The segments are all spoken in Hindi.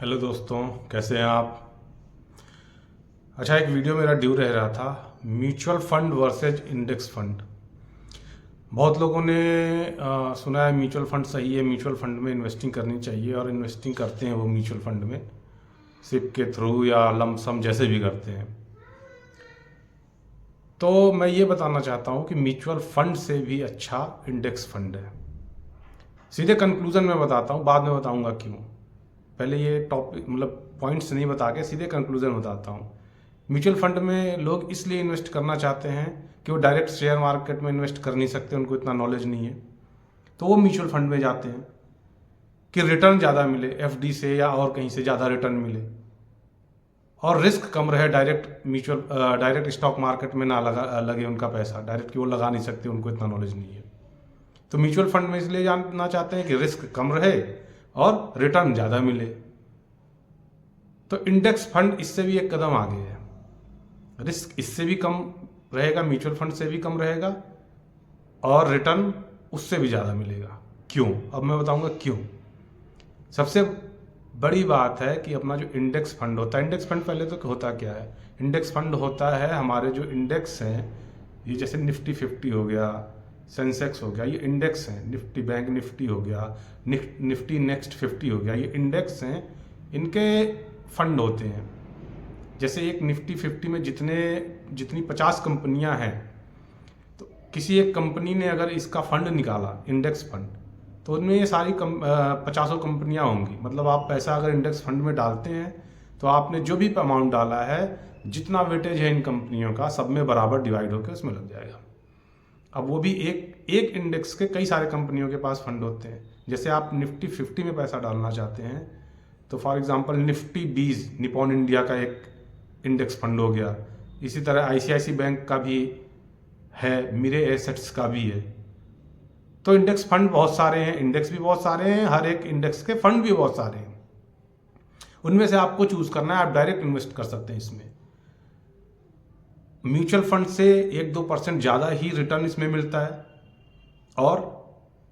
हेलो दोस्तों, कैसे हैं आप। अच्छा, एक वीडियो मेरा ड्यू रह रहा था, mutual fund versus index fund. बहुत लोगों ने सुना है म्यूचुअल फंड सही है, म्यूचुअल फंड में इन्वेस्टिंग करनी चाहिए, और इन्वेस्टिंग करते हैं वो म्यूचुअल फंड में सिप के थ्रू या लमसम जैसे भी करते हैं। तो मैं ये बताना चाहता हूँ कि म्यूचुअल फंड से भी अच्छा इंडेक्स फंड है। सीधे कंक्लूजन में बताता हूँ, बाद में बताऊँगा क्यों। पहले ये टॉपिक मतलब पॉइंट्स नहीं बता के सीधे कंक्लूजन बताता हूँ। म्यूचुअल फंड में लोग इसलिए इन्वेस्ट करना चाहते हैं कि वो डायरेक्ट शेयर मार्केट में इन्वेस्ट कर नहीं सकते, उनको इतना नॉलेज नहीं है, तो वो म्यूचुअल फंड में जाते हैं कि रिटर्न ज़्यादा मिले, एफडी से या और कहीं से ज़्यादा रिटर्न मिले और रिस्क कम रहे। डायरेक्ट स्टॉक मार्केट में ना लगे उनका पैसा, डायरेक्ट कि वो लगा नहीं सकते, उनको इतना नॉलेज नहीं है। तो म्यूचुअल फंड में इसलिए जानना चाहते हैं कि रिस्क कम रहे और रिटर्न ज़्यादा मिले। तो इंडेक्स फंड इससे भी एक कदम आगे है, रिस्क इससे भी कम रहेगा, म्यूचुअल फंड से भी कम रहेगा और रिटर्न उससे भी ज़्यादा मिलेगा। क्यों? अब मैं बताऊंगा क्यों। सबसे बड़ी बात है कि अपना जो इंडेक्स फंड होता है, इंडेक्स फंड पहले तो होता क्या है? इंडेक्स फंड होता है हमारे जो इंडेक्स हैं, ये जैसे निफ्टी 50 हो गया, सेंसेक्स हो गया, ये इंडेक्स हैं। निफ्टी बैंक निफ्टी हो गया, निफ्टी नेक्स्ट 50 हो गया, ये इंडेक्स हैं, इनके फंड होते हैं। जैसे एक निफ्टी 50 में जितनी 50 कंपनियां हैं, तो किसी एक कंपनी ने अगर इसका फंड निकाला, इंडेक्स फंड, तो उनमें ये सारी 50 कंपनियां होंगी। मतलब आप पैसा अगर इंडेक्स फंड में डालते हैं तो आपने जो भी अमाउंट डाला है, जितना वेटेज है इन कंपनियों का, सब में बराबर डिवाइड होकर उसमें लग जाएगा। अब वो भी एक इंडेक्स के कई सारे कंपनियों के पास फंड होते हैं। जैसे आप निफ्टी 50 में पैसा डालना चाहते हैं तो for example Nifty 20 Nippon India का एक इंडेक्स फंड हो गया। इसी तरह आईसीआईसी बैंक का भी है, मिरे एसेट्स का भी है। तो इंडेक्स फंड बहुत सारे हैं, इंडेक्स भी बहुत सारे हैं, हर एक इंडेक्स के फंड भी बहुत सारे हैं। उनमें से आपको चूज करना है, आप डायरेक्ट इन्वेस्ट कर सकते हैं इसमें। म्यूचुअल फंड से 1-2% ज़्यादा ही रिटर्न इसमें मिलता है, और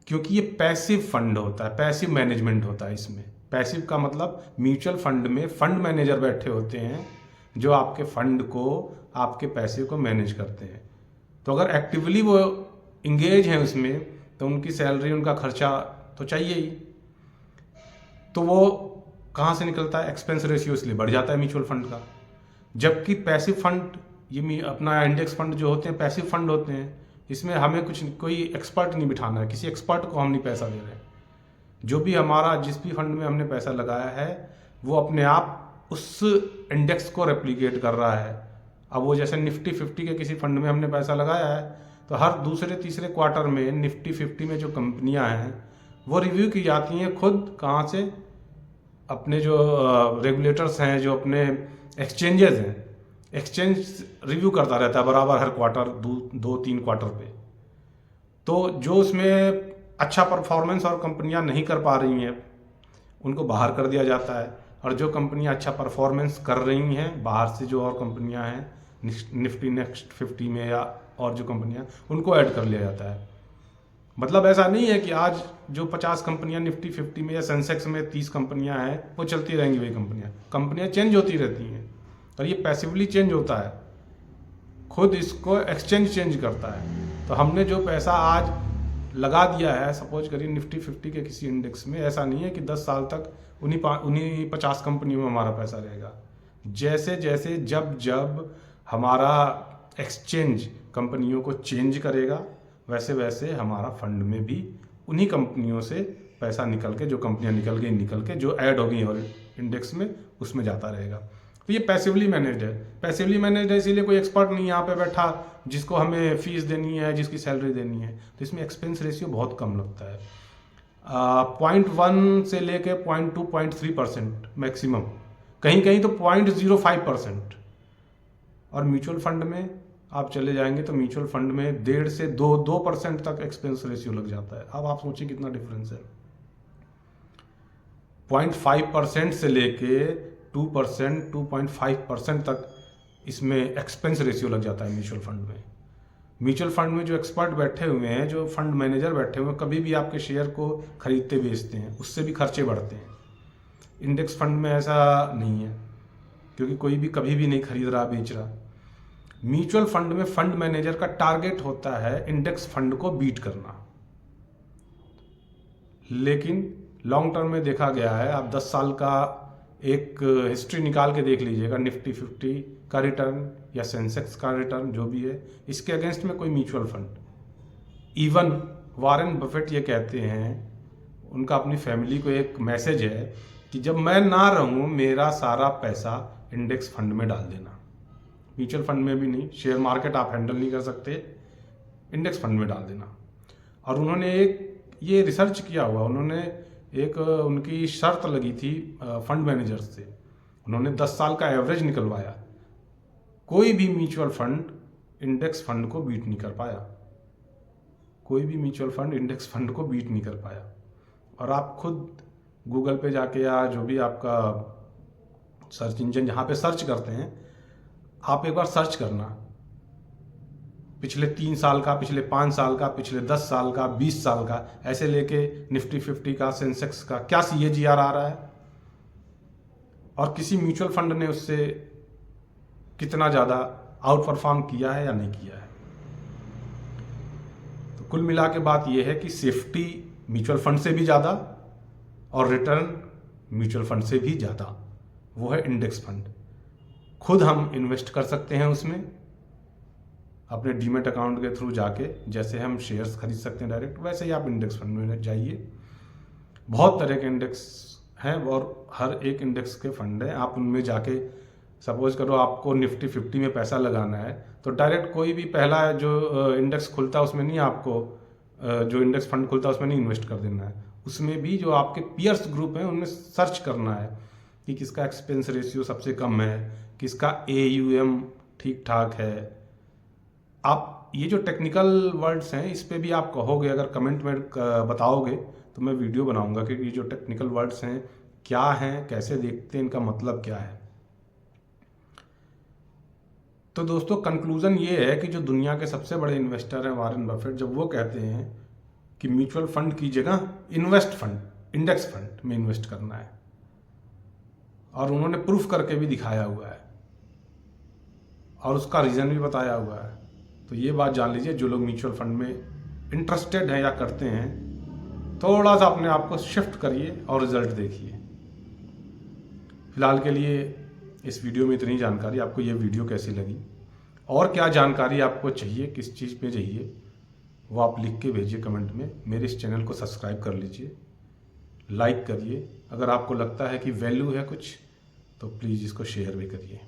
क्योंकि ये पैसिव फंड होता है, पैसिव मैनेजमेंट होता है इसमें। पैसिव का मतलब म्यूचुअल फंड में फंड मैनेजर बैठे होते हैं जो आपके फंड को, आपके पैसे को मैनेज करते हैं। तो अगर एक्टिवली वो इंगेज हैं उसमें, तो उनकी सैलरी, उनका खर्चा तो चाहिए ही। तो वो कहाँ से निकलता है? एक्सपेंस रेशियो इसलिए बढ़ जाता है म्यूचुअल फंड का। जबकि पैसिव फंड, ये अपना इंडेक्स फंड जो होते हैं, पैसिव फंड होते हैं। इसमें हमें कोई एक्सपर्ट नहीं बिठाना है, किसी एक्सपर्ट को हम नहीं पैसा दे रहे हैं। जो भी हमारा, जिस भी फंड में हमने पैसा लगाया है, वो अपने आप उस इंडेक्स को रेप्लिकेट कर रहा है। अब वो जैसे निफ्टी 50 के किसी फंड में हमने पैसा लगाया है, तो हर दूसरे तीसरे क्वार्टर में निफ्टी 50 में जो कंपनियां हैं वो रिव्यू की जाती हैं खुद। कहाँ से? अपने जो रेगुलेटर्स हैं, जो अपने एक्सचेंजेस हैं, एक्सचेंज रिव्यू करता रहता है बराबर हर क्वार्टर, 2-3 क्वार्टर पे। तो जो उसमें अच्छा परफॉर्मेंस और कंपनियां नहीं कर पा रही हैं, उनको बाहर कर दिया जाता है, और जो कंपनियां अच्छा परफॉर्मेंस कर रही हैं, बाहर से जो और कंपनियां हैं निफ्टी नेक्स्ट 50 में या और जो कंपनियां, उनको ऐड कर लिया जाता है। मतलब ऐसा नहीं है कि आज जो 50 कंपनियां निफ्टी 50 में या सेंसेक्स में 30 कंपनियां हैं, वो चलती रहेंगी वही कंपनियां चेंज होती रहती हैं। और ये पैसिवली चेंज होता है, खुद इसको एक्सचेंज चेंज करता है। तो हमने जो पैसा आज लगा दिया है, सपोज करिए निफ्टी 50 के किसी इंडेक्स में, ऐसा नहीं है कि 10 साल तक उन्हीं 50 कंपनियों में हमारा पैसा रहेगा। जैसे जैसे जब हमारा एक्सचेंज कंपनियों को चेंज करेगा, वैसे वैसे हमारा फंड में भी उन्हीं कंपनियों से पैसा निकल के, जो कंपनियां निकल के जो ऐड हो गई और इंडेक्स में, उसमें जाता रहेगा। तो ये पैसिवली मैनेज्ड है। पैसिवली मैनेज्ड है इसीलिए कोई एक्सपर्ट नहीं यहाँ पे बैठा जिसको हमें फीस देनी है, जिसकी सैलरी देनी है। तो इसमें एक्सपेंस रेशियो बहुत कम लगता है, 0.1 से लेके 0.2 0.3% मैक्सिमम, कहीं कहीं तो 0.05%। और म्यूचुअल फंड में आप चले जाएंगे तो म्यूचुअल फंड में 1.5 से 2% तक एक्सपेंस रेशियो लग जाता है। अब आप सोचिए कितना डिफरेंस है। 0.5% से लेके 2%, 2.5% तक इसमें एक्सपेंस रेशियो लग जाता है म्यूचुअल फंड में। म्यूचुअल फंड में जो एक्सपर्ट बैठे हुए हैं, जो फंड मैनेजर बैठे हुए हैं, कभी भी आपके शेयर को खरीदते बेचते हैं, उससे भी खर्चे बढ़ते हैं। इंडेक्स फंड में ऐसा नहीं है, क्योंकि कोई भी कभी भी नहीं खरीद रहा बेच रहा। म्यूचुअल फंड में फंड मैनेजर का टारगेट होता है इंडेक्स फंड को बीट करना। लेकिन लॉन्ग टर्म में देखा गया है, आप 10 साल का एक हिस्ट्री निकाल के देख लीजिएगा, निफ्टी 50 का रिटर्न या सेंसेक्स का रिटर्न जो भी है, इसके अगेंस्ट में कोई mutual fund, even Warren Buffett ये कहते हैं, उनका अपनी फैमिली को एक मैसेज है कि जब मैं ना रहूं मेरा सारा पैसा इंडेक्स फंड में डाल देना। म्यूचुअल फंड में भी नहीं, शेयर मार्केट आप हैंडल नहीं कर सकते, इंडेक्स फंड में डाल देना। और उन्होंने एक ये रिसर्च किया हुआ, उन्होंने एक उनकी शर्त लगी थी फंड मैनेजर से, उन्होंने 10 साल का एवरेज निकलवाया, कोई भी म्यूचुअल फंड इंडेक्स फंड को बीट नहीं कर पाया, कोई भी म्यूचुअल फंड इंडेक्स फंड को बीट नहीं कर पाया। और आप खुद गूगल पे जाके या जो भी आपका सर्च इंजन जहाँ पे सर्च करते हैं, आप एक बार सर्च करना, पिछले 3 साल का, पिछले 5 साल का, पिछले 10 साल का, 20 साल का, ऐसे लेके निफ्टी 50 का, सेंसेक्स का क्या CAGR आ रहा है, और किसी म्यूचुअल फंड ने उससे कितना ज़्यादा आउट परफॉर्म किया है या नहीं किया है। तो कुल मिला के बात यह है कि सेफ्टी म्यूचुअल फंड से भी ज़्यादा और रिटर्न म्यूचुअल फंड से भी ज़्यादा वो है इंडेक्स फंड। खुद हम इन्वेस्ट कर सकते हैं उसमें अपने डीमेट अकाउंट के थ्रू जाके, जैसे हम शेयर्स खरीद सकते हैं डायरेक्ट, वैसे ही आप इंडेक्स फंड में जाइए। बहुत तरह के इंडेक्स हैं और हर एक इंडेक्स के फंड हैं। आप उनमें जाके, सपोज करो आपको निफ्टी 50 में पैसा लगाना है, तो डायरेक्ट कोई भी पहला जो इंडेक्स खुलता है उसमें नहीं, आपको जो इंडेक्स फंड खुलता है उसमें नहीं इन्वेस्ट कर देना है। उसमें भी जो आपके पीयर्स ग्रुप हैं उनमें सर्च करना है कि किसका एक्सपेंस रेशियो सबसे कम है, किसका AUM ठीक ठाक है। आप ये जो टेक्निकल वर्ड्स हैं इस पे भी आप कहोगे, अगर कमेंट में बताओगे तो मैं वीडियो बनाऊंगा कि ये जो टेक्निकल वर्ड्स हैं क्या हैं, कैसे देखते हैं, इनका मतलब क्या है। तो दोस्तों कंक्लूजन ये है कि जो दुनिया के सबसे बड़े इन्वेस्टर हैं वॉरेन बफेट, जब वो कहते हैं कि म्यूचुअल फंड की जगह इन्वेस्ट फंड, इंडेक्स फंड में इन्वेस्ट करना है, और उन्होंने प्रूफ करके भी दिखाया हुआ है और उसका रीज़न भी बताया हुआ है। तो ये बात जान लीजिए, जो लोग म्यूचुअल फंड में इंटरेस्टेड हैं या करते हैं, थोड़ा सा अपने आप को शिफ्ट करिए और रिजल्ट देखिए। फिलहाल के लिए इस वीडियो में इतनी जानकारी। आपको ये वीडियो कैसी लगी और क्या जानकारी आपको चाहिए, किस चीज़ पे चाहिए, वो आप लिख के भेजिए कमेंट में। मेरे इस चैनल को सब्सक्राइब कर लीजिए, लाइक करिए। अगर आपको लगता है कि वैल्यू है कुछ, तो प्लीज़ इसको शेयर भी करिए।